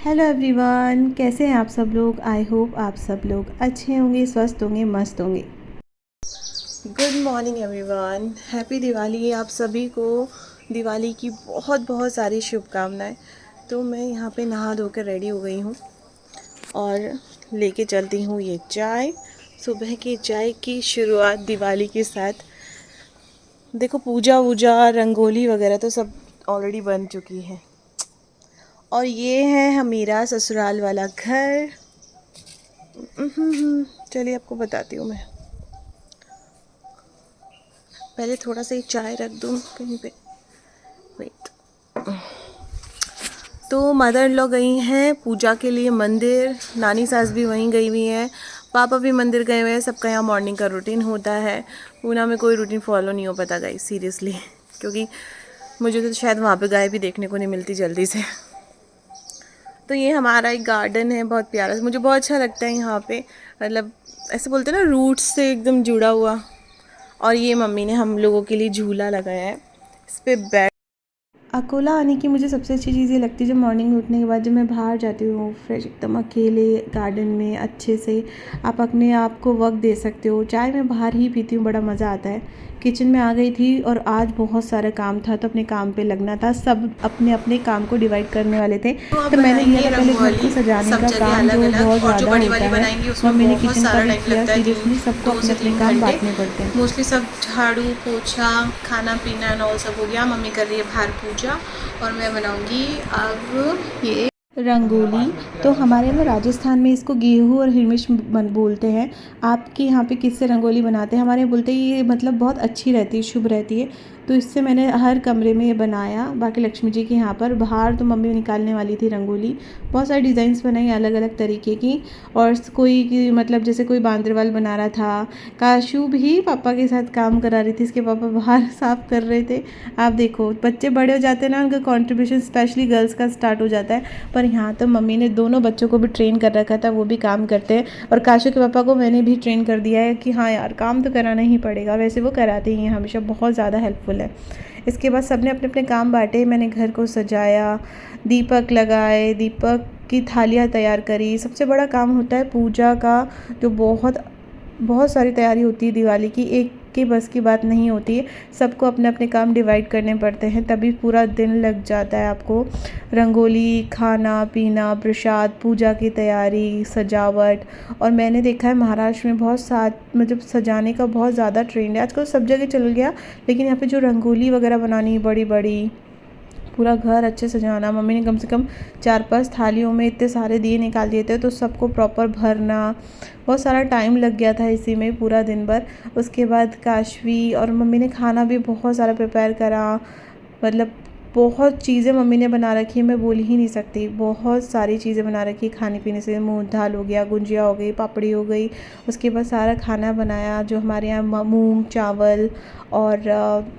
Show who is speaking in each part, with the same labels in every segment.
Speaker 1: Hello everyone, कैसे हैं आप सब लोग। आई होप आप सब लोग अच्छे होंगे, स्वस्थ होंगे, मस्त होंगे। Good morning everyone, happy Diwali. आप सभी को दिवाली की बहुत बहुत सारी शुभकामनाएं। तो मैं यहाँ पे नहा धो कर रेडी हो गई हूँ और लेके चलती हूँ ये चाय। सुबह की चाय की शुरुआत दिवाली के साथ। देखो पूजा वूजा रंगोली वगैरह तो सब ऑलरेडी बन चुकी है और ये है मेरा ससुराल वाला घर। चलिए आपको बताती हूँ मैं। पहले थोड़ा सा ही चाय रख दूँ कहीं पे। वेट। तो मदर इन लॉ गई हैं पूजा के लिए मंदिर, नानी सास भी वहीं गई हुई हैं, पापा भी मंदिर गए हुए हैं। सबका यहाँ मॉर्निंग का रूटीन होता है। पूना में कोई रूटीन फॉलो नहीं हो पाता गाइस, सीरियसली, क्योंकि मुझे तो शायद वहाँ पे गाय भी देखने को नहीं मिलती जल्दी से। तो ये हमारा एक गार्डन है, बहुत प्यारा, मुझे बहुत अच्छा लगता है यहाँ पे। मतलब ऐसे बोलते हैं ना, रूट्स से एकदम जुड़ा हुआ। और ये मम्मी ने हम लोगों के लिए झूला लगाया है, इस पे बैठ। अकोला आने की मुझे सबसे अच्छी चीज़ ये लगती है, जब मॉर्निंग में उठने के बाद जब मैं बाहर जाती हूँ फ्रेश एकदम अकेले गार्डन में, अच्छे से आप अपने आप को वक्त दे सकते हो। चाय मैं बाहर ही पीती हूँ, बड़ा मज़ा आता है। किचन में आ गई थी और आज बहुत सारा काम था, तो अपने काम पे लगना था। सब अपने अपने काम को डिवाइड करने वाले थे। तो मैंने किया था पहले घर को सजाने का काम, जो बहुत ज़्यादा होता है। मम्मी ने किचन का भी किया। सीरियसली सबको अपने अपने काम बांटने पड़ते हैं।
Speaker 2: मोस्टली सब झाड़ू पोछा खाना पीना एंड ऑल सब हो गया। मम्मी कर रही है बाहर पूजा और मैं बनाऊंगी अब ये
Speaker 1: रंगोली। तो हमारे यहाँ राजस्थान में इसको गेहूँ और हिरमिश बोलते हैं। आपके यहाँ पे किससे रंगोली बनाते हैं? हमारे यहाँ बोलते हैं ये मतलब बहुत अच्छी रहती है, शुभ रहती है। तो इससे मैंने हर कमरे में ये बनाया। बाकी लक्ष्मी जी के यहाँ पर बाहर तो मम्मी निकालने वाली थी रंगोली। बहुत सारी डिज़ाइंस बनाई अलग अलग तरीके की। और कोई मतलब जैसे कोई बांदरवाल बना रहा था। काशू भी पापा के साथ काम करा रही थी, इसके पापा बाहर साफ़ कर रहे थे। आप देखो बच्चे बड़े हो जाते हैं ना, उनका कॉन्ट्रीब्यूशन स्पेशली गर्ल्स का स्टार्ट हो जाता है। पर यहाँ तो मम्मी ने दोनों बच्चों को भी ट्रेन कर रखा था, वो भी काम करते हैं। और काशू के पापा को मैंने भी ट्रेन कर दिया है कि हाँ यार, काम तो कराना ही पड़ेगा। वैसे वो कराते ही हैं हमेशा, बहुत ज़्यादा हेल्पफुल है। इसके बाद सबने अपने अपने काम बांटे। मैंने घर को सजाया, दीपक लगाए, दीपक की थालियाँ तैयार करी। सबसे बड़ा काम होता है पूजा का, जो बहुत बहुत सारी तैयारी होती है दिवाली की, एक के बस की बात नहीं होती है। सबको अपने अपने काम डिवाइड करने पड़ते हैं, तभी पूरा दिन लग जाता है आपको। रंगोली, खाना पीना, प्रसाद, पूजा की तैयारी, सजावट। और मैंने देखा है महाराष्ट्र में बहुत मतलब सजाने का बहुत ज़्यादा ट्रेंड है आजकल, सब जगह चल गया। लेकिन यहाँ पे जो रंगोली वगैरह बनानी बड़ी बड़ी, पूरा घर अच्छे से सजाना, मम्मी ने कम से कम 4-5 थालियों में इतने सारे दिए निकाल दिए थे, तो सबको प्रॉपर भरना, बहुत सारा टाइम लग गया था इसी में पूरा दिन भर। उसके बाद काशवी और मम्मी ने खाना भी बहुत सारा प्रिपेयर करा। मतलब बहुत चीज़ें मम्मी ने बना रखी है, मैं बोल ही नहीं सकती। बहुत सारी चीज़ें बना रखी है खाने पीने से, मूंग दाल हो गया, गुंजिया हो गई, पापड़ी हो गई। उसके बाद सारा खाना बनाया जो हमारे यहाँ मूंग चावल और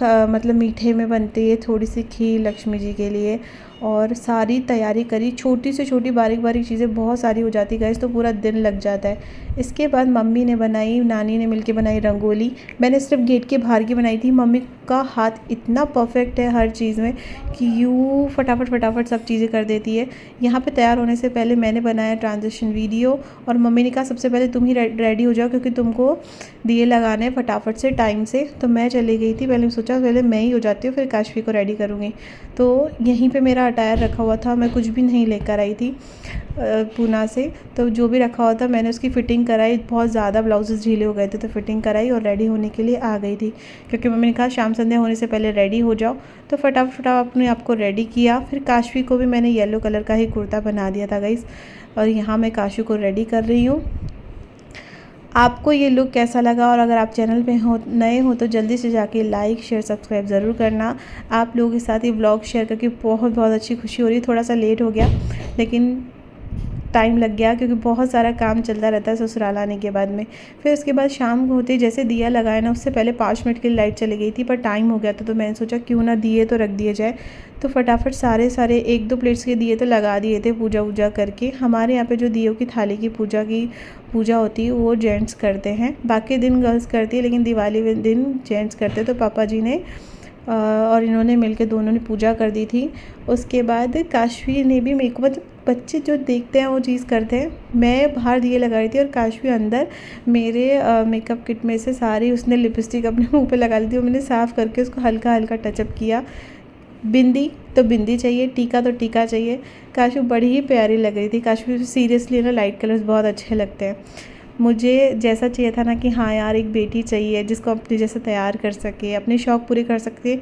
Speaker 1: मतलब मीठे में बनती है थोड़ी सी खीर लक्ष्मी जी के लिए। और सारी तैयारी करी, छोटी से छोटी बारीक बारीक चीज़ें बहुत सारी हो जाती गैस, तो पूरा दिन लग जाता है। इसके बाद मम्मी ने बनाई, नानी ने मिलके बनाई रंगोली। मैंने सिर्फ गेट के बाहर की बनाई थी। मम्मी का हाथ इतना परफेक्ट है हर चीज़ में कि यूँ फटाफट फटाफट सब चीज़ें कर देती है। यहाँ पे तैयार होने से पहले मैंने बनाया ट्रांजिशन वीडियो, और मम्मी ने कहा सबसे पहले तुम ही रेडी हो जाओ, क्योंकि तुमको दिए लगाने फटाफट से टाइम से। तो मैं चली गई थी, पहले सोचा पहले मैं ही हो जाती हूँ, फिर काशवी को रेडी करूँगी। तो यहीं पे मेरा अटायर रखा हुआ था, मैं कुछ भी नहीं लेकर आई थी पूना से। तो जो भी रखा हुआ था मैंने उसकी फ़िटिंग कराई। बहुत ज़्यादा ब्लाउजेस ढीले हो गए थे, तो फ़िटिंग कराई और रेडी होने के लिए आ गई थी, क्योंकि मम्मी ने कहा शाम संध्या होने से पहले रेडी हो जाओ। तो फटाफट फटाफट अपने आप को रेडी किया। फिर काशवी को भी मैंने येलो कलर का ही कुर्ता बना दिया था गाइस, और यहाँ मैं काशवी को रेडी कर रही हूँ। आपको ये लुक कैसा लगा? और अगर आप चैनल पे नए हो तो जल्दी से जाके लाइक शेयर सब्सक्राइब ज़रूर करना। आप लोगों के साथ ये व्लॉग शेयर करके बहुत बहुत अच्छी खुशी हो रही है। थोड़ा सा लेट हो गया, लेकिन टाइम लग गया, क्योंकि बहुत सारा काम चलता रहता है ससुराल आने के बाद में। फिर उसके बाद शाम को होते जैसे दिया लगाया ना, उससे पहले 5 मिनट के लिए लाइट चली गई थी, पर टाइम हो गया था। तो मैंने सोचा क्यों ना दिए तो रख दिए जाए। तो फटाफट सारे 1-2 प्लेट्स के दिए तो लगा दिए थे पूजा वूजा करके। हमारे यहाँ पे जो दियों की थाली की पूजा होती है वो जेंट्स करते हैं, बाकी दिन गर्ल्स करती है, लेकिन दिवाली दिन जेंट्स करते हैं। तो पापा जी ने और इन्होंने मिलके दोनों ने पूजा कर दी थी। उसके बाद काशवी ने भी मेरे को, मतलब बच्चे जो देखते हैं वो चीज़ करते हैं। मैं बाहर दिए लगा रही थी और काशवी अंदर मेरे मेकअप किट में से सारी उसने लिपस्टिक अपने मुंह पे लगा ली थी और मैंने साफ़ करके उसको हल्का हल्का टचअप किया। बिंदी तो बिंदी चाहिए, टीका तो टीका चाहिए। काशवी बड़ी ही प्यारी लग रही थी। काशवी सीरियसली ना लाइट कलर्स बहुत अच्छे लगते हैं। मुझे जैसा चाहिए था ना कि हाँ यार एक बेटी चाहिए जिसको अपने जैसा तैयार कर सके, अपने शौक़ पूरे कर सके।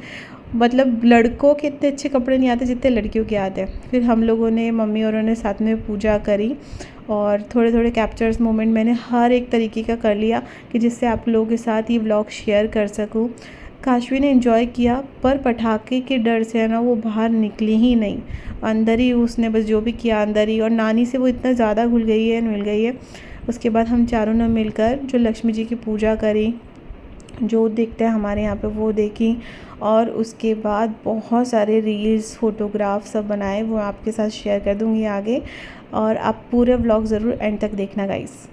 Speaker 1: मतलब लड़कों के इतने अच्छे कपड़े नहीं आते जितने लड़कियों के आते हैं। फिर हम लोगों ने, मम्मी और उन्होंने साथ में पूजा करी और थोड़े थोड़े कैप्चर्स मोमेंट मैंने हर एक तरीके का कर लिया कि जिससे आप लोगों के साथ ये व्लॉग शेयर कर सकूँ। काशवी ने एंजॉय किया, पर पटाखे के डर से है ना वो बाहर निकली ही नहीं। अंदर ही उसने बस जो भी किया अंदर ही, और नानी से वो इतना ज़्यादा घुल गई है, मिल गई है। उसके बाद हम चारों ने मिलकर जो लक्ष्मी जी की पूजा करी, जो देखते हैं हमारे यहाँ पे वो देखी, और उसके बाद बहुत सारे रील्स, फ़ोटोग्राफ सब बनाए, वो आपके साथ शेयर कर दूँगी आगे। और आप पूरे व्लॉग ज़रूर एंड तक देखना गाइस।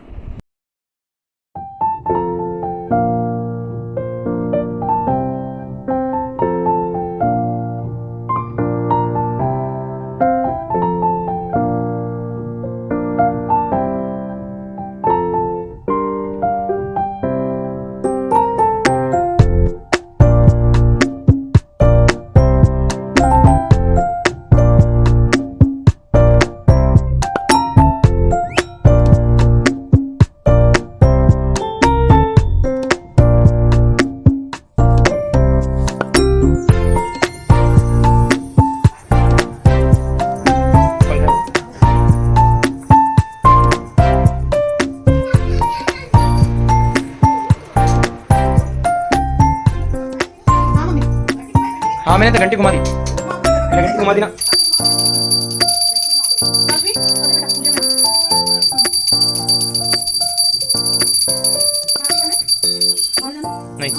Speaker 3: हाँ मैंने तो घंटी घुमा दी, मैंने घंटी घुमा दी ना। नहीं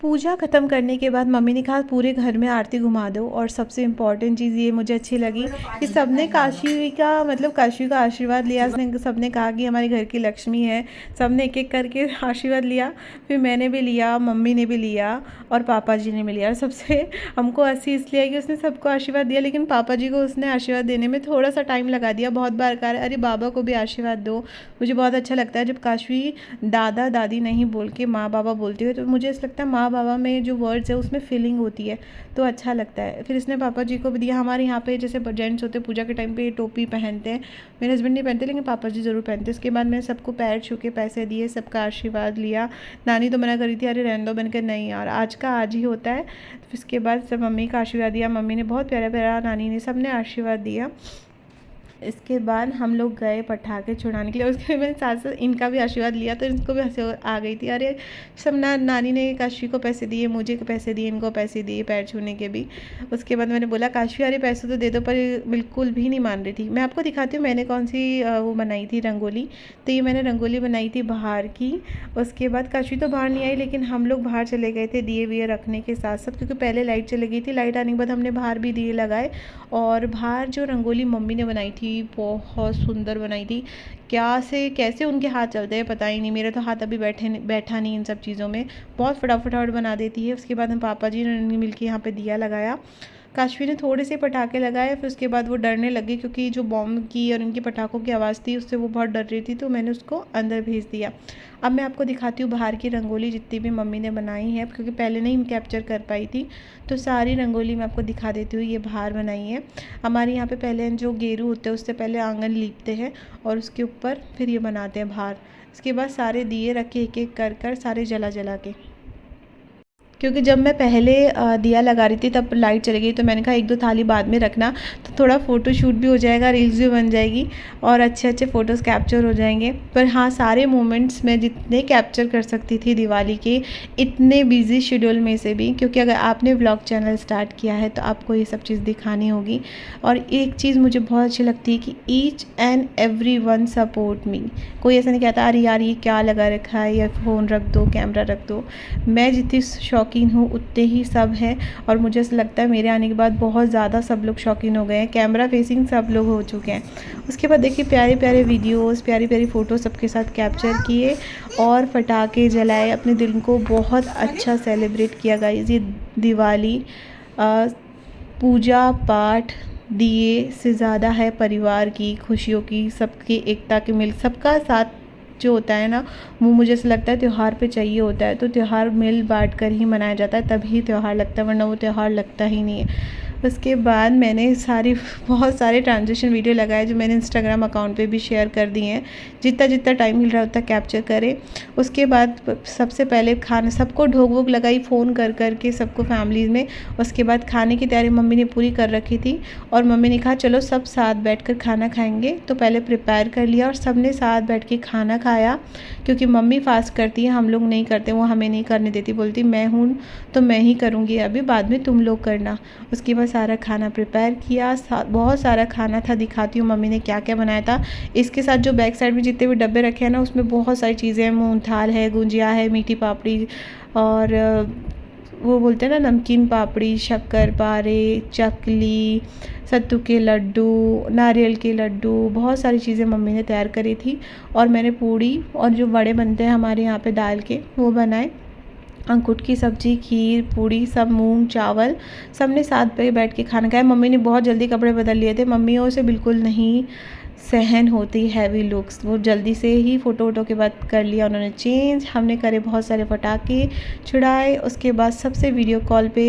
Speaker 1: पूजा ख़त्म करने के बाद मम्मी ने कहा पूरे घर में आरती घुमा दो। और सबसे इम्पॉर्टेंट चीज़ ये मुझे अच्छी लगी कि सबने काशी का, मतलब काशी का आशीर्वाद लिया। सबने कहा कि हमारे घर की लक्ष्मी है। सबने एक एक करके आशीर्वाद लिया। फिर मैंने भी लिया, मम्मी ने भी लिया और पापा जी ने भी लिया। और सबसे हमको हंसी इसलिए है कि उसने सबको आशीर्वाद दिया, लेकिन पापा जी को उसने आशीर्वाद देने में थोड़ा सा टाइम लगा दिया। बहुत बार कहा अरे बाबा को भी आशीर्वाद दो। मुझे बहुत अच्छा लगता है जब काशी दादा दादी नहीं बोल के माँ बाबा बोलती है, तो मुझे ऐसा लगता है माँ बाबा में जो वर्ड्स है उसमें फीलिंग होती है, तो अच्छा लगता है। फिर इसने पापा जी को भी दिया। हमारे यहाँ पे जैसे जेंट्स होते हैं पूजा के टाइम पे टोपी पहनते हैं, मेरे हस्बैंड नहीं पहनते लेकिन पापा जी ज़रूर पहनते हैं। उसके बाद मैंने सबको पैर छू के पैसे दिए, सबका आशीर्वाद लिया। नानी तो मना करी थी, अरे रहने दो, मैंने कहा नहीं यार आज का आज ही होता है। फिर इसके बाद सब मम्मी का आशीर्वाद दिया, मम्मी ने बहुत प्यारा प्यारा, नानी ने, सब ने आशीर्वाद दिया। इसके बाद हम लोग गए पटाखे छुड़ाने के लिए। उसके बाद मैंने साथ साथ इनका भी आशीर्वाद लिया, तो इनको भी हंसी आ गई थी, अरे सब नानी ने काशी को पैसे दिए, मुझे पैसे दिए, इनको पैसे दिए पैर छूने के भी। उसके बाद मैंने बोला काशी अरे पैसे तो दे दो, पर बिल्कुल भी नहीं मान रही थी। मैं आपको दिखाती हूँ मैंने कौन सी वो बनाई थी रंगोली। तो ये मैंने रंगोली बनाई थी बाहर की। उसके बाद काशी तो बाहर नहीं आई, लेकिन हम लोग बाहर चले गए थे दिए विए रखने के साथ साथ, क्योंकि पहले लाइट चली गई थी। लाइट आने के बाद हमने बाहर भी दिए लगाए। और बाहर जो रंगोली मम्मी ने बनाई थी बहुत सुंदर बनाई थी। कैसे उनके हाथ चलते हैं पता ही नहीं। मेरा तो हाथ अभी बैठा नहीं इन सब चीज़ों में। बहुत फटाफट बना देती है। उसके बाद हम पापा जी ने मिलकर यहाँ पे दिया लगाया। काशवी ने थोड़े से पटाखे लगाए, फिर उसके बाद वो डरने लगी क्योंकि जो बॉम्ब की और उनकी पटाखों की आवाज़ थी उससे वो बहुत डर रही थी, तो मैंने उसको अंदर भेज दिया। अब मैं आपको दिखाती हूँ बाहर की रंगोली जितनी भी मम्मी ने बनाई है, क्योंकि पहले नहीं कैप्चर कर पाई थी, तो सारी रंगोली मैं आपको दिखा देती हूँ। ये बाहर बनाई है। हमारे यहाँ पे पहले जो गेरू होते हैं उससे पहले आंगन लीपते हैं और उसके ऊपर फिर ये बनाते हैं बाहर। इसके बाद सारे दिए रखे एक एक कर सारे जला के, क्योंकि जब मैं पहले दिया लगा रही थी तब लाइट चली गई, तो मैंने कहा एक दो थाली बाद में रखना, तो थोड़ा फ़ोटो शूट भी हो जाएगा, रील्स भी बन जाएगी और अच्छे अच्छे फ़ोटोज़ कैप्चर हो जाएंगे। पर हाँ, सारे मोमेंट्स मैं जितने कैप्चर कर सकती थी दिवाली के, इतने बिजी शेड्यूल में से भी, क्योंकि अगर आपने व्लॉग चैनल स्टार्ट किया है तो आपको ये सब चीज़ दिखानी होगी। और एक चीज़ मुझे बहुत अच्छी लगती है कि each and every one support me. कोई ऐसा नहीं कहता अरे यार ये क्या लगा रखा है, या फ़ोन रख दो, कैमरा रख दो। मैं जितनी शौकीन हूँ उतने ही सब हैं, और मुझे ऐसा लगता है मेरे आने के बाद बहुत ज़्यादा सब लोग शौकीन हो गए हैं कैमरा फेसिंग सब लोग हो चुके हैं। उसके बाद देखिए प्यारे प्यारे वीडियोस, प्यारी प्यारी फ़ोटो सबके साथ कैप्चर किए और पटाखे जलाए, अपने दिन को बहुत अच्छा सेलिब्रेट किया गाइस। ये दिवाली पूजा पाठ दिए से ज़्यादा है परिवार की खुशियों की, सबकी एकता के मिल सबका साथ जो होता है ना, वो मुझे ऐसा लगता है त्यौहार पे चाहिए होता है। तो त्यौहार मिल बांट कर ही मनाया जाता है, तभी त्यौहार लगता है, वरना वो त्यौहार लगता ही नहीं है। उसके बाद मैंने बहुत सारे ट्रांजिशन वीडियो लगाए जो मैंने इंस्टाग्राम अकाउंट पे भी शेयर कर दिए हैं। जितना जितना टाइम मिल रहा उतना कैप्चर करें। उसके बाद सबसे पहले खाना सबको ढोक वोक लगाई फ़ोन कर कर के सबको फैमिली में। उसके बाद खाने की तैयारी मम्मी ने पूरी कर रखी थी और मम्मी ने कहा चलो सब साथ बैठकर खाना खाएंगे। तो पहले प्रिपेयर कर लिया और सब ने साथ बैठ के खाना खाया, क्योंकि मम्मी फास्ट करती है, हम लोग नहीं करते, वो हमें नहीं करने देती, बोलती मैं हूँ तो मैं ही करूँगी अभी, बाद में तुम लोग करना। उसके बाद सारा खाना प्रिपेयर किया, बहुत सारा खाना था, दिखाती हूँ मम्मी ने क्या क्या बनाया था। इसके साथ जो बैक साइड में जितने भी डब्बे रखे हैं ना, उसमें बहुत सारी चीज़ें हैं, मूंग थाल है, गुंजिया है, मीठी पापड़ी और वो बोलते हैं ना नमकीन पापड़ी, शक्कर पारे, चकली, सत्तू के लड्डू, नारियल के लड्डू, बहुत सारी चीज़ें मम्मी ने तैयार करी थी। और मैंने पूड़ी और जो वड़े बनते हैं हमारे यहाँ पे दाल के, वो बनाए। अंकुट की सब्ज़ी, खीर, पूड़ी, सब मूंग चावल, सब ने साथ पे बैठ के खाना खाया। मम्मी ने बहुत जल्दी कपड़े बदल लिए थे, मम्मियों से बिल्कुल नहीं सहन होती हैवी लुक्स, वो जल्दी से ही फ़ोटो के बाद कर लिया उन्होंने चेंज। हमने करे बहुत सारे पटाखे छुड़ाए। उसके बाद सबसे वीडियो कॉल पे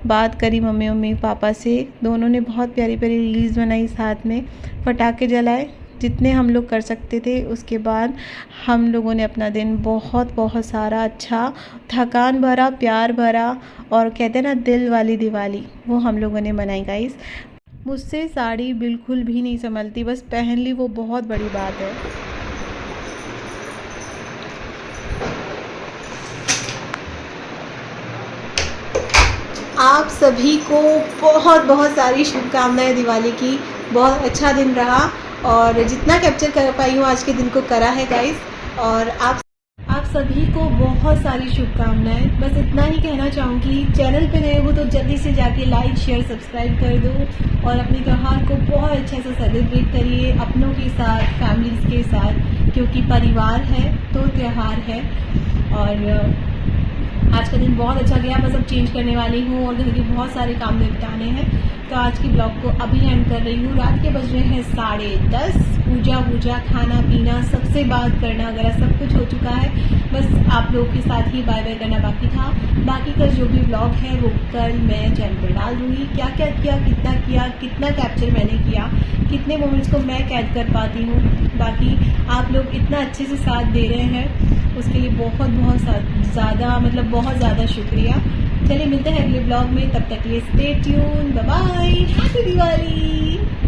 Speaker 1: बात करी मम्मी पापा से, दोनों ने बहुत प्यारी प्यारी रील्स बनाई, साथ में पटाखे जलाए जितने हम लोग कर सकते थे। उसके बाद हम लोगों ने अपना दिन बहुत सारा अच्छा, थकान भरा, प्यार भरा और कहते हैं ना दिल वाली दिवाली, वो हम लोगों ने मनाई गाइस। मुझसे साड़ी बिल्कुल भी नहीं संभलती, बस पहन ली वो बहुत बड़ी बात है।
Speaker 2: आप सभी को बहुत सारी शुभकामनाएं दिवाली की। बहुत अच्छा दिन रहा और जितना कैप्चर कर पाई हूँ आज के दिन को करा है गाइस। और आप सभी को बहुत सारी शुभकामनाएं। बस इतना ही कहना चाहूँगी, चैनल पे नए हो तो जल्दी से जाके लाइक शेयर सब्सक्राइब कर दो और अपने त्यौहार को बहुत अच्छे से सेलिब्रेट करिए अपनों के साथ, फैमिलीज़ के साथ, क्योंकि परिवार है तो त्यौहार है। और आज का दिन बहुत अच्छा गया, बस अब चेंज करने वाली हूँ और घर के बहुत सारे काम निपटाने हैं। तो आज की ब्लॉग को अभी एंड कर रही हूँ। रात के बज रहे हैं 10:30। पूजा खाना पीना सबसे बात करना वगैरह सब कुछ हो चुका है। बस आप लोगों के साथ ही बाय बाय करना बाकी था। बाकी का जो भी ब्लॉग है वो कल मैं चैनल पर डाल दूँगी। क्या क्या किया, कितना कैप्चर मैंने किया, कितने मोमेंट्स को मैं कैद कर पाती हूँ। बाकी आप लोग इतना अच्छे से साथ दे रहे हैं, उसके लिए बहुत बहुत ज़्यादा शुक्रिया। चलिए मिलते हैं अगले ब्लॉग में, तब तक के लिए stay tune, bye bye, happy Diwali.